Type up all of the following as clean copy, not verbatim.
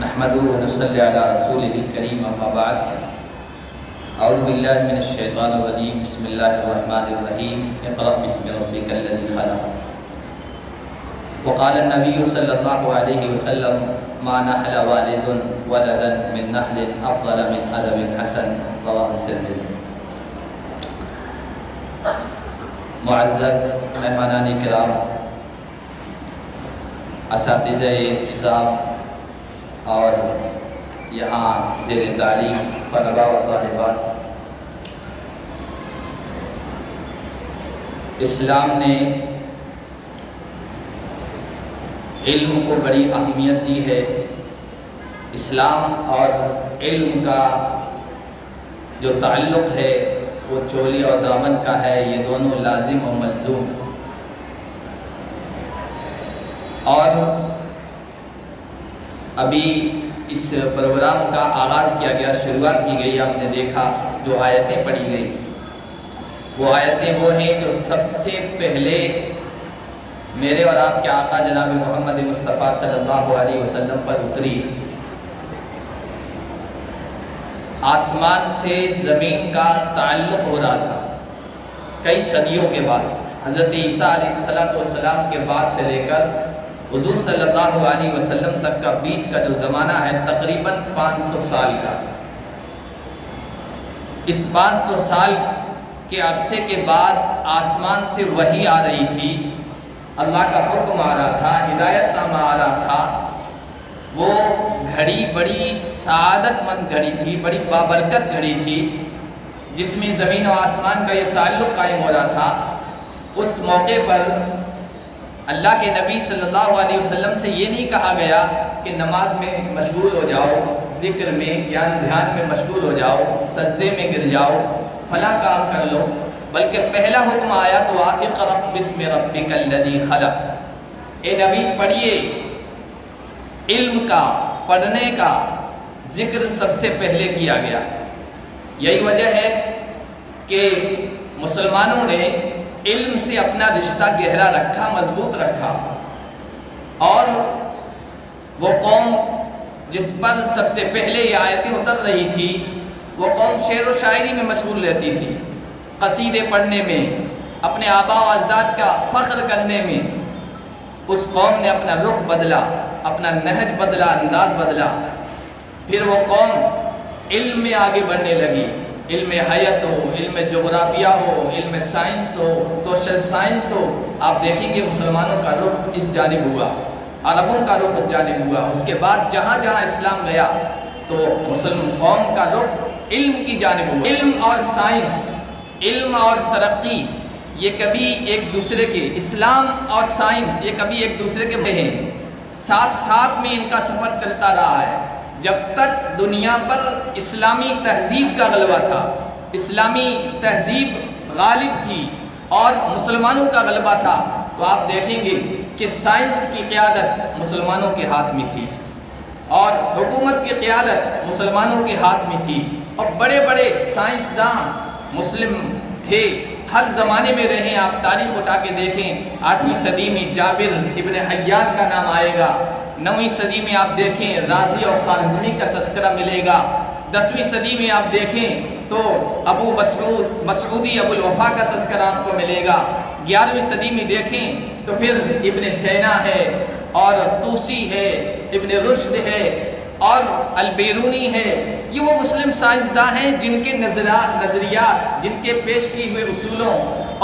نحمده ونصلي على رسوله الكريم اما بعد اعوذ باللہ من الشیطان الرجیم بسم اللہ الرحمن الرحیم اقرأ باسم ربک الذی خلق وقال النبی صلی اللہ علیہ وسلم ما نحل والد ولدا من نحل افضل من ادب حسن رواه الترمذی۔ معزز مہمانان کرام، اساتذہ نظام اور یہاں زیر تعلیم طلباء و طالبات، اسلام نے علم کو بڑی اہمیت دی ہے۔ اسلام اور علم کا جو تعلق ہے وہ چولی اور دامن کا ہے، یہ دونوں لازم و ملزوم۔ اور ابھی اس پروگرام کا آغاز کیا گیا، شروعات کی گئی، آپ نے دیکھا جو آیتیں پڑھی گئی، وہ آیتیں وہ ہیں جو سب سے پہلے میرے اور آپ کے آقا جناب محمد مصطفیٰ صلی اللہ علیہ وسلم پر اتری۔ آسمان سے زمین کا تعلق ہو رہا تھا کئی صدیوں کے بعد، حضرت عیسیٰ علیہ السلام کے بعد سے لے کر حضور صلی اللہ علیہ وسلم تک کا بیچ کا جو زمانہ ہے تقریباً 500 سال کا۔ اس 500 سال کے عرصے کے بعد آسمان سے وحی آ رہی تھی، اللہ کا حکم آ رہا تھا، ہدایت نامہ آ رہا تھا۔ وہ گھڑی بڑی سعادت مند گھڑی تھی، بڑی بابرکت گھڑی تھی، جس میں زمین و آسمان کا یہ تعلق قائم ہو رہا تھا۔ اس موقع پر اللہ کے نبی صلی اللہ علیہ وسلم سے یہ نہیں کہا گیا کہ نماز میں مشغول ہو جاؤ، ذکر میں دھیان میں مشغول ہو جاؤ، سجدے میں گر جاؤ، فلاں کام کر لو، بلکہ پہلا حکم آیا تو اقرأ باسم ربک الذی خلق۔ اے نبی پڑھیے، علم کا پڑھنے کا ذکر سب سے پہلے کیا گیا۔ یہی وجہ ہے کہ مسلمانوں نے علم سے اپنا رشتہ گہرا رکھا، مضبوط رکھا، اور وہ قوم جس پر سب سے پہلے یہ آیتیں اتر رہی تھی، وہ قوم شعر و شاعری میں مشغول رہتی تھی، قصیدے پڑھنے میں، اپنے آباء و اجداد کا فخر کرنے میں۔ اس قوم نے اپنا رخ بدلا، اپنا نہج بدلا، انداز بدلا۔ پھر وہ قوم علم میں آگے بڑھنے لگی، علم حیات ہو، علم جغرافیہ ہو، علم سائنس ہو، سوشل سائنس ہو۔ آپ دیکھیں گے مسلمانوں کا رخ اس جانب ہوا، عربوں کا رخ اس جانب ہوا۔ اس کے بعد جہاں جہاں اسلام گیا تو مسلم قوم کا رخ علم کی جانب ہوا۔ علم اور سائنس، علم اور ترقی، یہ کبھی ایک دوسرے کے، اسلام اور سائنس یہ کبھی ایک دوسرے کے ہیں، ساتھ ساتھ میں ان کا سفر چلتا رہا ہے۔ جب تک دنیا پر اسلامی تہذیب کا غلبہ تھا، اسلامی تہذیب غالب تھی اور مسلمانوں کا غلبہ تھا، تو آپ دیکھیں گے کہ سائنس کی قیادت مسلمانوں کے ہاتھ میں تھی اور حکومت کی قیادت مسلمانوں کے ہاتھ میں تھی، اور بڑے بڑے سائنسداں مسلم تھے، ہر زمانے میں رہیں۔ آپ تاریخ اٹھا کے دیکھیں، 8ویں صدی میں جابر ابن حیان کا نام آئے گا، 9ویں صدی میں آپ دیکھیں رازی اور خوارزمی کا تذکرہ ملے گا، 10ویں صدی میں آپ دیکھیں تو ابو مسعودی ابو الوفا کا تذکرہ آپ کو ملے گا، 11ویں صدی میں دیکھیں تو پھر ابن سینا ہے اور طوسی ہے، ابن رشد ہے اور البیرونی ہے۔ یہ وہ مسلم سائنسداں ہیں جن کے نظریات، جن کے پیش کیے ہوئے اصولوں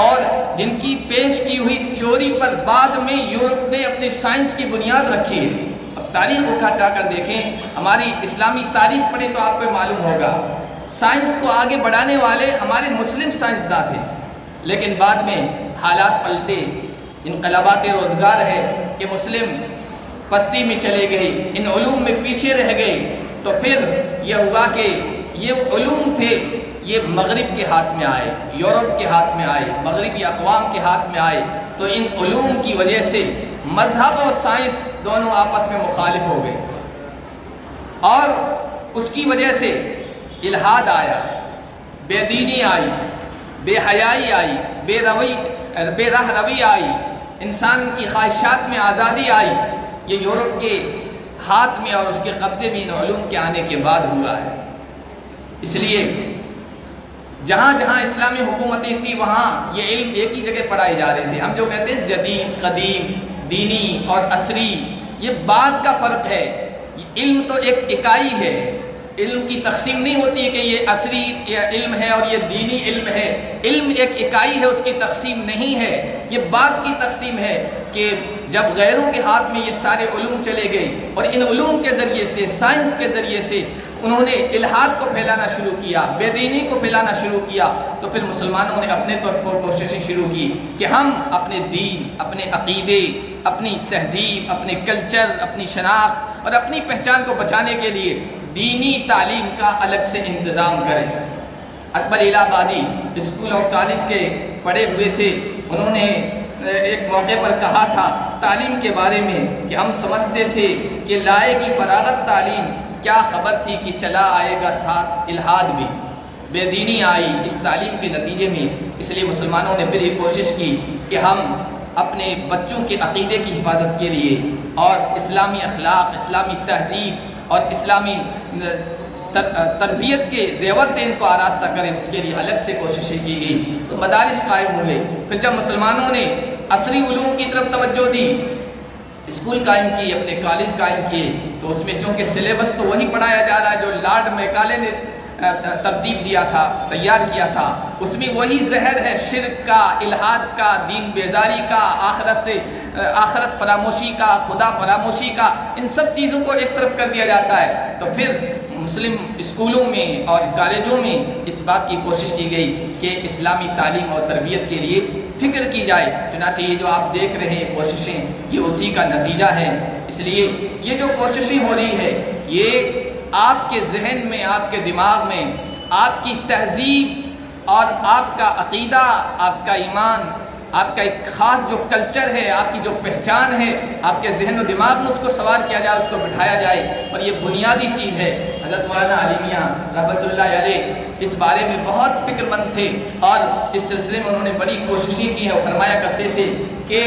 اور جن کی پیش کی ہوئی تھیوری پر بعد میں یورپ نے اپنی سائنس کی بنیاد رکھی ہے۔ اب تاریخ اٹھا کر دیکھیں، ہماری اسلامی تاریخ پڑھیں تو آپ کو معلوم ہوگا سائنس کو آگے بڑھانے والے ہمارے مسلم سائنسداں تھے، لیکن بعد میں حالات پلٹے، انقلابات روزگار ہے کہ مسلم پستی میں چلے گئے، ان علوم میں پیچھے رہ گئے، تو پھر یہ ہوا کہ یہ علوم تھے یہ مغرب کے ہاتھ میں آئے، یورپ کے ہاتھ میں آئے، مغربی اقوام کے ہاتھ میں آئے، تو ان علوم کی وجہ سے مذہب اور سائنس دونوں آپس میں مخالف ہو گئے، اور اس کی وجہ سے الحاد آیا، بے دینی آئی، بے حیائی آئی، بے راہ روی آئی، انسان کی خواہشات میں آزادی آئی۔ یہ یورپ کے ہاتھ میں اور اس کے قبضے میں ان علوم کے آنے کے بعد ہوا ہے۔ اس لیے جہاں جہاں اسلامی حکومتیں تھیں وہاں یہ علم ایک ہی جگہ پڑھائے جا رہے تھے۔ ہم جو کہتے ہیں جدید، قدیم، دینی اور عصری، یہ بات کا فرق ہے۔ علم تو ایک اکائی ہے، علم کی تقسیم نہیں ہوتی ہے کہ یہ عصری علم ہے اور یہ دینی علم ہے۔ علم ایک اکائی ہے، اس کی تقسیم نہیں ہے، یہ بات کی تقسیم ہے کہ جب غیروں کے ہاتھ میں یہ سارے علوم چلے گئے اور ان علوم کے ذریعے سے، سائنس کے ذریعے سے انہوں نے الحاد کو پھیلانا شروع کیا، بے دینی کو پھیلانا شروع کیا، تو پھر مسلمانوں نے اپنے طور پر کوششیں شروع کی کہ ہم اپنے دین، اپنے عقیدے، اپنی تہذیب، اپنے کلچر، اپنی شناخت اور اپنی پہچان کو بچانے کے لیے دینی تعلیم کا الگ سے انتظام کریں۔ اکبر الہ آبادی اسکول اور کالج کے پڑھے ہوئے تھے، انہوں نے ایک موقع پر کہا تھا تعلیم کے بارے میں کہ ہم سمجھتے تھے کہ لائے گی فراغت تعلیم، کیا خبر تھی کہ چلا آئے گا ساتھ الحاد بھی، بے دینی آئی اس تعلیم کے نتیجے میں۔ اس لیے مسلمانوں نے پھر یہ کوشش کی کہ ہم اپنے بچوں کے عقیدے کی حفاظت کے لیے اور اسلامی اخلاق، اسلامی تہذیب اور اسلامی تربیت کے زیور سے ان کو آراستہ کریں، اس کے لیے الگ سے کوششیں کی گئی، تو مدارس قائم ہوئے۔ پھر جب مسلمانوں نے عصری علوم کی طرف توجہ دی، اسکول قائم کیے، اپنے کالج قائم کیے، تو اس میں چونکہ سلیبس تو وہی پڑھایا جا رہا ہے جو لارڈ میکالے نے ترتیب دیا تھا، تیار کیا تھا، اس میں وہی زہر ہے، شرک کا، الحاد کا، دین بیزاری کا، آخرت فراموشی کا، خدا فراموشی کا، ان سب چیزوں کو ایک طرف کر دیا جاتا ہے۔ تو پھر مسلم اسکولوں میں اور کالجوں میں اس بات کی کوشش کی گئی کہ اسلامی تعلیم اور تربیت کے لیے فکر کی جائے۔ چنانچہ یہ جو آپ دیکھ رہے ہیں کوششیں، یہ اسی کا نتیجہ ہے۔ اس لیے یہ جو کوششیں ہو رہی ہے، یہ آپ کے ذہن میں، آپ کے دماغ میں آپ کی تہذیب اور آپ کا عقیدہ، آپ کا ایمان، آپ کا ایک خاص جو کلچر ہے، آپ کی جو پہچان ہے، آپ کے ذہن و دماغ میں اس کو سوار کیا جائے، اس کو بٹھایا جائے، اور یہ بنیادی چیز ہے۔ حضرت مولانا علی میاں رحمۃ اللہ علیہ اس بارے میں بہت فکر مند تھے اور اس سلسلے میں انہوں نے بڑی کوششیں کی ہیں، اور فرمایا کرتے تھے کہ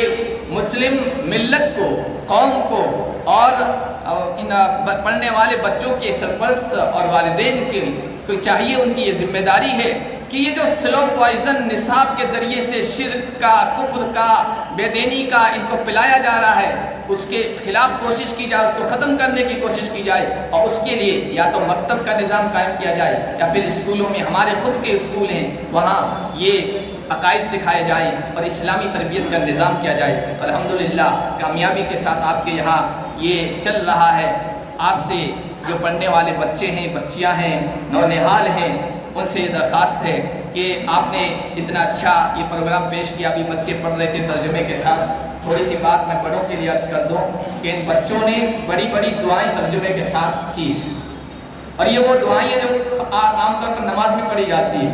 مسلم ملت کو، قوم کو اور ان پڑھنے والے بچوں کے سرپرست اور والدین کو چاہیے، ان کی یہ ذمہ داری ہے کہ یہ جو سلو پوائزن نصاب کے ذریعے سے شرک کا، کفر کا، بے دینی کا ان کو پلایا جا رہا ہے، اس کے خلاف کوشش کی جائے، اس کو ختم کرنے کی کوشش کی جائے، اور اس کے لیے یا تو مکتب کا نظام قائم کیا جائے یا پھر اسکولوں میں، ہمارے خود کے اسکول ہیں وہاں یہ عقائد سکھائے جائیں اور اسلامی تربیت کا نظام کیا جائے۔ الحمدللہ کامیابی کے ساتھ آپ کے یہاں یہ چل رہا ہے۔ آپ سے جو پڑھنے والے بچے ہیں، بچیاں ہیں، نونہال ہیں، ان سے یہ درخواست ہے کہ آپ نے اتنا اچھا یہ پروگرام پیش کیا، ابھی بچے پڑھ رہے تھے ترجمے کے ساتھ، تھوڑی سی بات میں بڑوں کے لیے عرض کر دوں کہ ان بچوں نے بڑی بڑی دعائیں ترجمے کے ساتھ کی ہیں، اور یہ وہ دعائیں جو عام طور پر نماز میں پڑھی جاتی ہے۔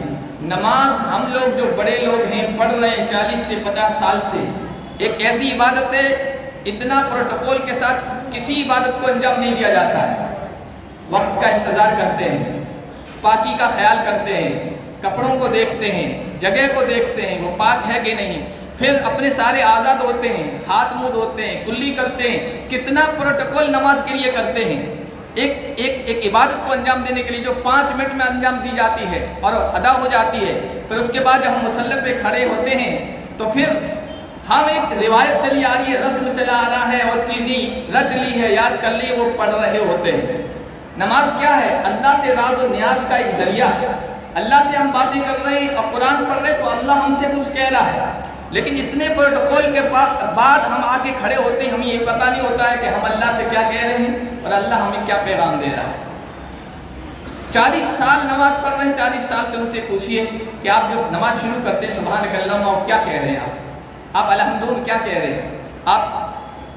نماز ہم لوگ جو بڑے لوگ ہیں پڑھ رہے ہیں 40 سے 50 سال سے، ایک ایسی عبادت ہے اتنا پروٹوکول کے ساتھ کسی عبادت کو انجام نہیں دیا جاتا ہے۔ وقت کا انتظار کرتے ہیں، پاکی کا خیال کرتے ہیں، کپڑوں کو دیکھتے ہیں، جگہ کو دیکھتے ہیں وہ پاک ہے کہ نہیں، پھر اپنے سارے آزاد ہوتے ہیں، ہاتھ منہ دھوتے ہیں، کلی کرتے ہیں، کتنا پروٹوکول نماز کے لیے کرتے ہیں۔ ایک عبادت کو انجام دینے کے لیے جو 5 منٹ میں انجام دی جاتی ہے اور ادا ہو جاتی ہے، پھر اس کے بعد جب ہم مصلی پہ کھڑے ہوتے ہیں تو پھر ہم ایک روایت چلی آ رہی ہے، رسم چلا آ رہا ہے اور چیزیں رٹ لی ہے، یاد کر لی، وہ پڑھ رہے ہوتے ہیں۔ نماز کیا ہے؟ اللہ سے راز و نیاز کا ایک ذریعہ ہے۔ اللہ سے ہم باتیں کر رہے ہیں اور قرآن پڑھ رہے ہیں تو اللہ ہم سے کچھ کہہ رہا ہے، لیکن اتنے پروٹوکول کے بعد ہم آگے کھڑے ہوتے ہیں، ہمیں یہ پتہ نہیں ہوتا ہے کہ ہم اللہ سے کیا کہہ رہے ہیں اور اللہ ہمیں کیا پیغام دے رہا ہے۔ 40 سال نماز پڑھ رہے ہیں، 40 سال سے ان سے پوچھئے کہ آپ جو نماز شروع کرتے ہیں سبحانک اللہم، آپ کیا کہہ رہے ہیں؟ آپ الحمدللہ کیا کہہ رہے ہیں؟ آپ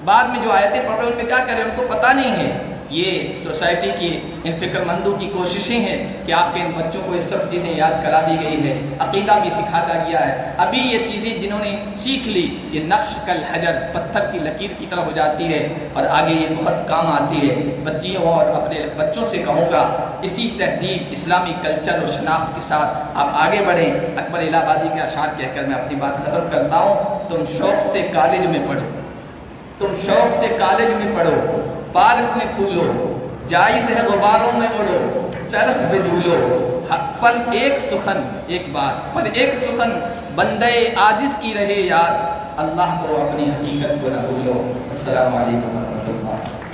بعد میں جو آیتیں پڑھ رہے ہیں ان میں کیا کہہ رہے ہیں؟ ان کو پتہ نہیں ہے۔ یہ سوسائٹی کی ان فکر مندوں کی کوششیں ہیں کہ آپ کے ان بچوں کو یہ سب چیزیں یاد کرا دی گئی ہے، عقیدہ بھی سکھاتا گیا ہے۔ ابھی یہ چیزیں جنہوں نے سیکھ لی، یہ نقش کل حجر، پتھر کی لکیر کی طرح ہو جاتی ہے اور آگے یہ بہت کام آتی ہے۔ بچیوں اور اپنے بچوں سے کہوں گا اسی تہذیب، اسلامی کلچر و شناخت کے ساتھ آپ آگے بڑھیں۔ اکبر الہ آبادی کے اشعار کہہ کر میں اپنی بات ختم کرتا ہوں۔ تم شوق سے کالج میں پڑھو، تم شوق سے کالج میں پڑھو، پارک میں پھولو، جائز ہے غباروں میں اڑو، چرخ پہ جھولو، پر ایک سخن، ایک بات، پر ایک سخن بندے عاجز کی رہے یاد، اللہ کو اپنی حقیقت کو نہ بھولو۔ السلام علیکم ورحمۃ اللہ۔